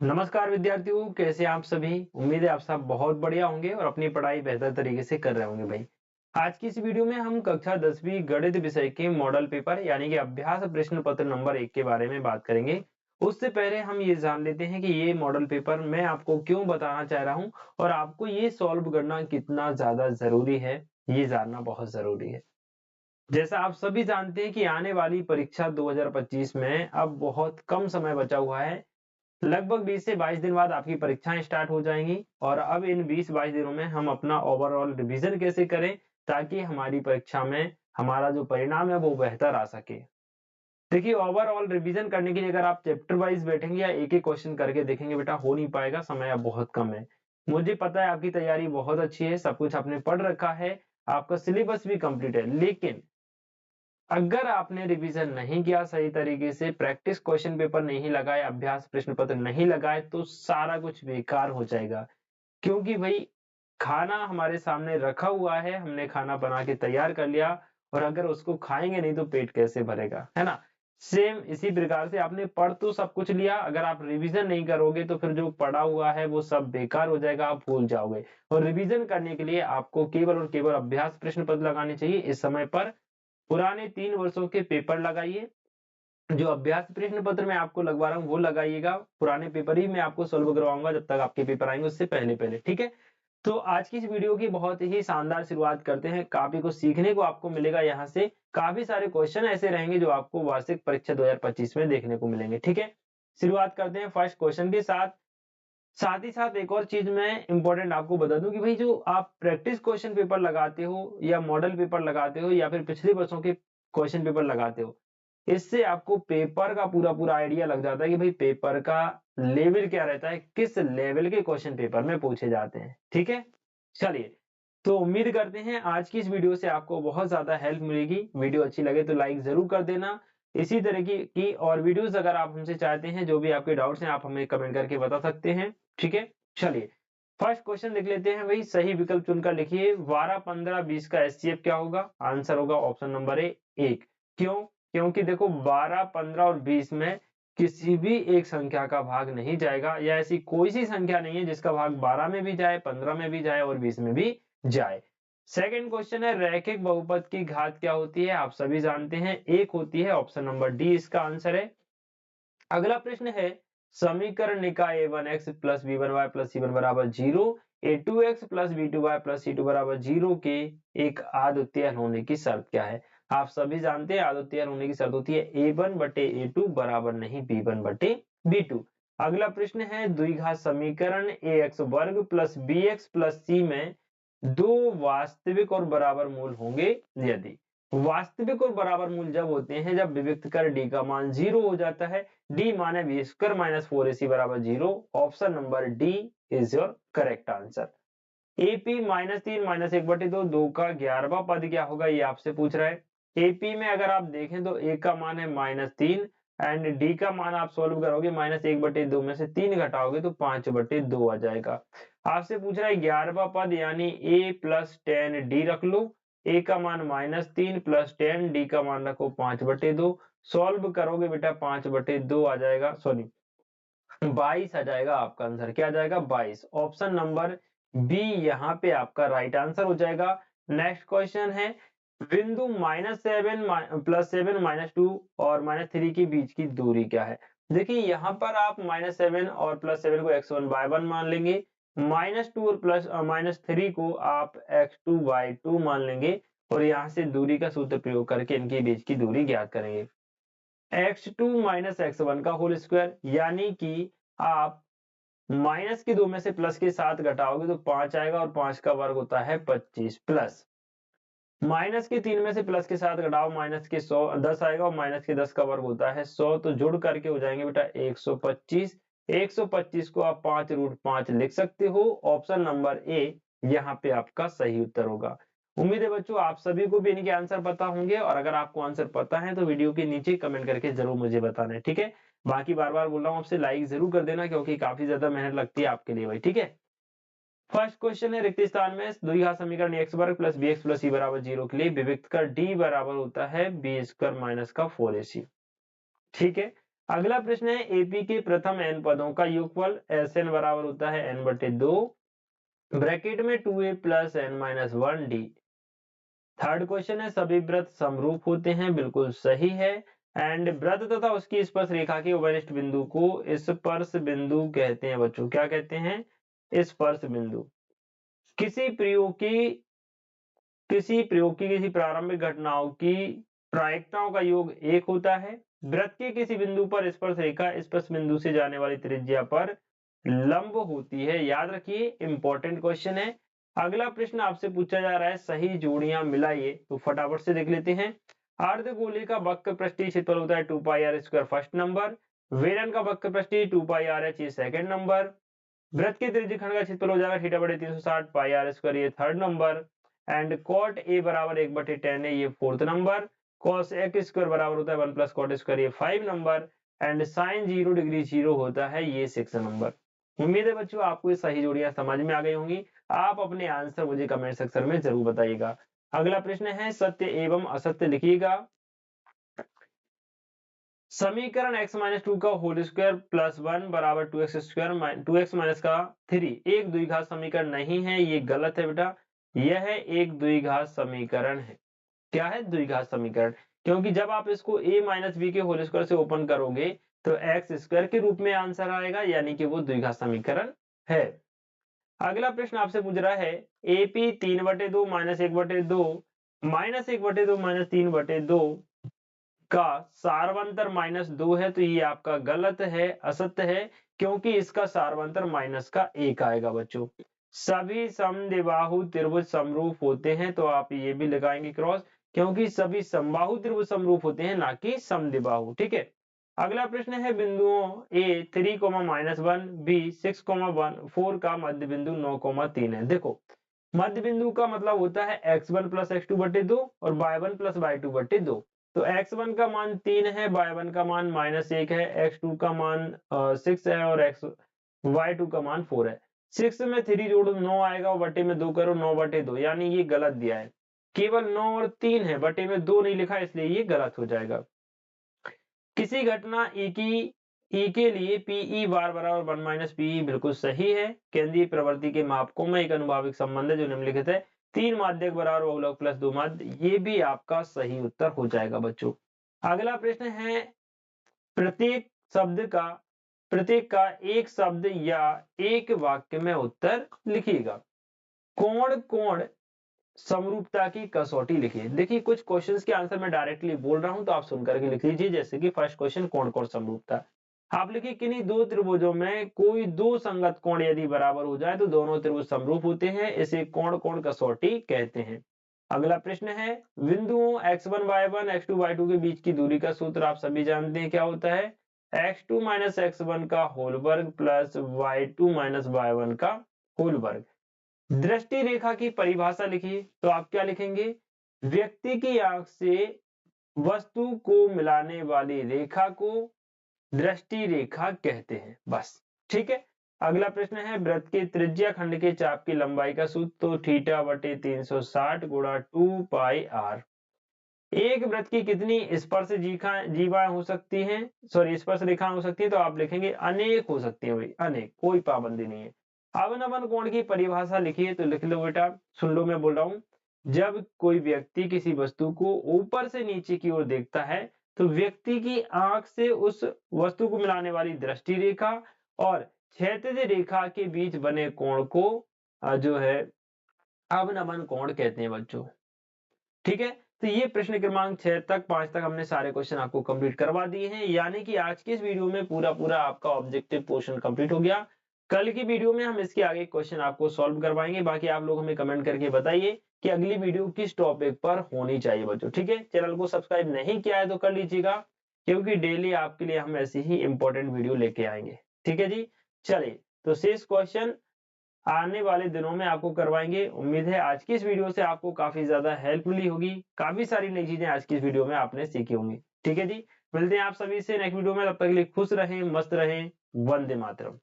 नमस्कार विद्यार्थियों, कैसे आप सभी। उम्मीद है आप सब बहुत बढ़िया होंगे और अपनी पढ़ाई बेहतर तरीके से कर रहे होंगे भाई। आज की इस वीडियो में हम कक्षा 10वीं गणित विषय के मॉडल पेपर यानी कि अभ्यास प्रश्न पत्र नंबर 1 के बारे में बात करेंगे। उससे पहले हम ये जान लेते हैं कि ये मॉडल पेपर मैं आपको क्यों बताना चाह रहा हूँ और आपको ये सॉल्व करना कितना ज्यादा जरूरी है, ये जानना बहुत जरूरी है। जैसा आप सभी जानते हैं कि आने वाली परीक्षा 2025 में अब बहुत कम समय बचा हुआ है। लगभग 20 से 22 दिन बाद आपकी परीक्षाएं स्टार्ट हो जाएंगी और अब इन 20-22 दिनों में हम अपना ओवरऑल रिवीजन कैसे करें ताकि हमारी परीक्षा में हमारा जो परिणाम है वो बेहतर आ सके। देखिए, ओवरऑल रिवीजन करने के लिए अगर आप चैप्टर वाइज बैठेंगे या एक एक क्वेश्चन करके देखेंगे बेटा, हो नहीं पाएगा, समय अब बहुत कम है। मुझे पता है आपकी तैयारी बहुत अच्छी है, सब कुछ आपने पढ़ रखा है, आपका सिलेबस भी कंप्लीट है, लेकिन अगर आपने रिवीजन नहीं किया सही तरीके से, प्रैक्टिस क्वेश्चन पेपर नहीं लगाए, अभ्यास प्रश्न पत्र नहीं लगाए, तो सारा कुछ बेकार हो जाएगा। क्योंकि भाई, खाना हमारे सामने रखा हुआ है, हमने खाना बना के तैयार कर लिया और अगर उसको खाएंगे नहीं तो पेट कैसे भरेगा, है ना। सेम इसी प्रकार से आपने पढ़ तो सब कुछ लिया, अगर आप रिवीजन नहीं करोगे तो फिर जो पढ़ा हुआ है वो सब बेकार हो जाएगा, आप भूल जाओगे। और रिवीजन करने के लिए आपको केवल और केवल अभ्यास प्रश्न पत्र लगाने चाहिए। इस समय पर पुराने 3 वर्षों के पेपर लगाइए। जो अभ्यास प्रश्न पत्र मैं आपको लगवा रहा हूँ वो लगाइएगा। पुराने पेपर ही मैं आपको सॉल्व करवाऊंगा जब तक आपके पेपर आएंगे, उससे पहले पहले, ठीक है। तो आज की इस वीडियो की बहुत ही शानदार शुरुआत करते हैं। काफी कुछ सीखने को आपको मिलेगा यहाँ से। काफी सारे क्वेश्चन ऐसे रहेंगे जो आपको वार्षिक परीक्षा 2025 में देखने को मिलेंगे, ठीक है। शुरुआत करते हैं फर्स्ट क्वेश्चन के साथ। साथ ही साथ एक और चीज मैं इंपॉर्टेंट आपको बता दूं कि भाई, जो आप प्रैक्टिस क्वेश्चन पेपर लगाते हो या मॉडल पेपर लगाते हो या फिर पिछले वर्षों के क्वेश्चन पेपर लगाते हो, इससे आपको पेपर का पूरा पूरा आइडिया लग जाता है कि भाई पेपर का लेवल क्या रहता है, किस लेवल के क्वेश्चन पेपर में पूछे जाते हैं, ठीक है। चलिए, तो उम्मीद करते हैं आज की इस वीडियो से आपको बहुत ज्यादा हेल्प मिलेगी। वीडियो अच्छी लगे तो लाइक जरूर कर देना। इसी तरह की और वीडियोस अगर आप हमसे चाहते हैं, जो भी आपके डाउट्स हैं आप हमें कमेंट करके बता सकते हैं, ठीक है। चलिए, फर्स्ट क्वेश्चन देख लेते हैं। वही सही विकल्प चुनकर लिखिए। 12, 15, 20 का एचसीएफ क्या होगा? आंसर होगा ऑप्शन नंबर ए, 1। क्यों? क्योंकि देखो, 12, 15 और 20 में किसी भी एक संख्या का भाग नहीं जाएगा, या ऐसी कोई सी संख्या नहीं है जिसका भाग 12 में भी जाए, 15 में भी जाए और 20 में भी जाए। सेकंड क्वेश्चन है, रैखिक बहुपद की घात क्या होती है? आप सभी जानते हैं, 1 होती है। ऑप्शन नंबर डी इसका आंसर है। अगला प्रश्न है, समीकरण निकाय a1x plus b1y plus c1 बराबर 0, a2x plus b2y plus c2 बराबर 0 के एक आद्वितीय होने की शर्त क्या है? आप सभी जानते हैं आद्वितीय होने की शर्त होती है a1 बटे a2 बराबर नहीं b1 बटे b2। अगला प्रश्न है, द्विघात समीकरण ax वर्ग प्लस bx प्लस c में दो वास्तविक और बराबर मूल होंगे यदि। वास्तविक और बराबर मूल जब होते हैं जब विविक्त कर d का मान 0 हो जाता है। d माने बी स्क्वायर माइनस 4ac बराबर 0। Option number D is your correct answer. AP minus 3 minus 1/2, 2 का 11वां पद क्या होगा, ये आपसे पूछ रहा है। एपी में अगर आप देखें तो ए का मान है -3 एंड डी का मान आप सोल्व करोगे, -1/2 में से 3 घटाओगे तो 5/2 आ जाएगा। आपसे पूछ रहा है 11वां पद यानी ए प्लस 10 डी रख लो। ए का मान -3 प्लस 10, डी का मान रखो 5/2। सॉल्व करोगे बेटा 5/2 आ जाएगा, सॉरी 22 आ जाएगा। आपका आंसर क्या आ जाएगा? 22। ऑप्शन नंबर बी यहाँ पे आपका राइट आंसर हो जाएगा। नेक्स्ट क्वेश्चन है, बिंदु -7 +7 -2 और -3 के बीच की दूरी क्या है? देखिए, यहाँ पर आप -7 और +7 को x1 y1 मान लेंगे, -2 और -3 को आप x2 y2 मान लेंगे और यहाँ से दूरी का सूत्र प्रयोग करके इनके बीच की दूरी ज्ञात करेंगे। x2 माइनस x1 का होल स्क्वायर, यानी कि आप माइनस के 2 में से प्लस के 7 घटाओगे तो 5 आएगा और 5 का वर्ग होता है 25 प्लस माइनस के 3 में से प्लस के 7 घटाओ, माइनस के 10 आएगा और माइनस के 10 का वर्ग होता है 100। तो जुड़ करके हो जाएंगे बेटा 125। 125 को आप 5√5 लिख सकते हो। ऑप्शन नंबर ए यहाँ पे आपका सही उत्तर होगा। उम्मीद है बच्चों आप सभी को भी इनके आंसर पता होंगे, और अगर आपको आंसर पता है तो वीडियो के नीचे कमेंट करके जरूर मुझे बताना है, ठीक है। बाकी बार बार बोल रहा हूँ आपसे, लाइक जरूर कर देना क्योंकि काफी ज्यादा मेहनत लगती है आपके लिए भाई, ठीक है। फर्स्ट क्वेश्चन है, रिक्त स्थान में द्विघात समीकरण एक्स वर्ग प्लस बी एक्स प्लस सी बराबर 0 के लिए विविक्त कर डी बराबर होता है बी स्क्वायर माइनस का 4ac, ठीक है। अगला प्रश्न है एपी के प्रथम n पदों का योगफल Sn बराबर होता है n/2 ब्रैकेट में 2a plus n-1d। Third question है सभी वृत्त समरूप होते हैं, बिल्कुल सही है। एंड वृत्त तथा उसकी स्पर्श रेखा के उभयनिष्ठ बिंदु को स्पर्श बिंदु कहते हैं बच्चों। क्या कहते हैं? स्पर्श बिंदु। किसी प्रारंभिक घटनाओं की प्रायिकताओं का योग 1 होता है। वृत्त के किसी बिंदु पर स्पर्श रेखा स्पर्श बिंदु से जाने वाली त्रिज्या पर लंब होती है। याद रखिए, इंपॉर्टेंट क्वेश्चन है। अगला प्रश्न आपसे पूछा जा रहा है सही जोड़ियां मिलाइए, तो फटाफट से देख लेते हैं। अर्धगोले का वक्र पृष्ठीय क्षेत्रफल होता है 2πr² फर्स्ट नंबर, वेलन का वक्र पृष्ठीय 2πrh ये सेकंड नंबर, वृत्त के त्रिज्यीय खंड का क्षेत्रफल हो जाएगा θ/360 πr² ये third number, and cot a बराबर 1/10 है ये फोर्थ नंबर, cos x² बराबर होता है 1 + cot² ये 5 नंबर, एंड sin 0 डिग्री 0 होता है ये 6 नंबर। उम्मीद है बच्चों आपको ये सही जोड़ियां समझ में आ गई होंगी। आप अपने आंसर मुझे कमेंट सेक्शन में जरूर बताइएगा। अगला प्रश्न है सत्य एवं असत्य लिखिएगा। समीकरण x-2 का होल स्क्वायर प्लस 1 बराबर 2x का 3 एक द्विघात समीकरण नहीं है, ये गलत है बेटा। यह एक द्विघात समीकरण है। क्या है? द्विघात समीकरण। क्योंकि जब आप इसको a - b के होल स्क्वायर से ओपन करोगे तो x² के रूप में आंसर आएगा, यानी कि वो द्विघात समीकरण है। अगला प्रश्न आपसे पूछ रहा है AP 3/2 - 1/2 - 3/2 का सार्वंतर -2 है, तो ये आपका गलत है, असत्य है, क्योंकि इसका सार्वंतर -1 आएगा बच्चों। सभी समद्विबाहु त्रिभुज समरूप होते हैं, तो आप ये भी लगाएंगे क्रॉस, क्योंकि सभी समबाहु त्रिभुज समरूप होते हैं, ना कि समद्विबाहु। ठीक है। अगला प्रश्न है बिंदुओं A 3, -1 B 6, 1 4 का मध्य बिंदु 9, 3 है। देखो, मध्य बिंदु का मतलब होता है x1 + x2/2 और y1 + y2/2। तो x1 का मान 3 है, y1 का मान -1 है, x2 का मान 6 है और y2 का मान 4 है। 6 में 3 जोड़ो 9 आएगा और बटे में 2 करो 9/2, यानी ये गलत दिया है। केवल 9 और 3 है, बटे में 2 नहीं लिखा, इसलिए ये गलत हो जाएगा। किसी घटना E के लिए PE बार बराबर 1 - PE बिल्कुल सही है। केंद्रीय प्रवृत्ति के मापकों में एक अनुभाविक संबंध है जो निम्नलिखित है। 3 माध्यक बराबर बहुलक प्लस 2 माध्य, ये भी आपका सही उत्तर हो जाएगा बच्चों। अगला प्रश्न है प्रत्येक का एक शब्द या एक वाक्य में उत्तर लिखिएगा। कोण समरूपता की कसौटी लिखिए। देखिए, कुछ क्वेश्चंस के आंसर मैं डायरेक्टली बोल रहा हूं, तो आप सुनकर के लिख लीजिए। जैसे कि फर्स्ट क्वेश्चन कोण समरूपता, आप लिखिए किन्हीं दो त्रिभुजों में कोई दो संगत कोण यदि बराबर हो जाए तो दोनों त्रिभुज समरूप होते हैं, इसे कोण कसौटी कहते हैं। अगला प्रश्न है बिंदुओं x1 y1 x2 y2 के बीच की दूरी का सूत्र आप सभी जानते हैं, क्या होता है? x2 - x1 का होल वर्ग प्लस y2 - y1 का होल वर्ग। दृष्टि रेखा की परिभाषा लिखिए, तो आप क्या लिखेंगे? व्यक्ति की आंख से वस्तु को मिलाने वाली रेखा को दृष्टि रेखा कहते हैं, बस। ठीक है। अगला प्रश्न है वृत्त के त्रिज्या खंड के चाप की लंबाई का सूत्र, तो θ/360 × 2πr। एक वृत्त की कितनी स्पर्श जीवाएं हो सकती हैं, स्पर्श रेखाएं हो सकती हैं, तो आप लिखेंगे अनेक हो सकती हैं भाई, अनेक, कोई पाबंदी नहीं है। अवनमन कोण की परिभाषा लिखिए, तो लिख लो बेटा, सुन लो मैं बोल रहा हूं। जब कोई व्यक्ति किसी वस्तु को ऊपर से नीचे की ओर देखता है तो व्यक्ति की आंख से उस वस्तु को मिलाने वाली दृष्टि रेखा और क्षैतिज रेखा के बीच बने कोण को जो है अवनमन कोण कहते हैं बच्चों। ठीक है। तो ये प्रश्न क्रमांक 6 तक 5 तक हमने सारे क्वेश्चन आपको कंप्लीट करवा दिए हैं, यानी कि आज की इस वीडियो में पूरा आपका ऑब्जेक्टिव पोर्शन कंप्लीट हो गया। कल की वीडियो में हम इसके आगे क्वेश्चन आपको सॉल्व करवाएंगे। बाकी आप लोग हमें कमेंट करके बताइए कि अगली वीडियो किस टॉपिक पर होनी चाहिए बच्चों। ठीक है। चैनल को सब्सक्राइब नहीं किया है तो कर लीजिएगा, क्योंकि डेली आपके लिए हम ऐसी ही इंपॉर्टेंट वीडियो लेके आएंगे। ठीक है जी। चलिए, तो शेष क्वेश्चन आने वाले दिनों में आपको करवाएंगे। उम्मीद है आज की इस वीडियो से आपको काफी ज्यादा हेल्प मिली होगी, काफी सारी नई चीजें आज की इस वीडियो में आपने सीखी होंगी। ठीक है जी। मिलते हैं आप सभी से नेक्स्ट वीडियो में, तब तक के लिए खुश रहें, मस्त रहें। वंदे मातरम।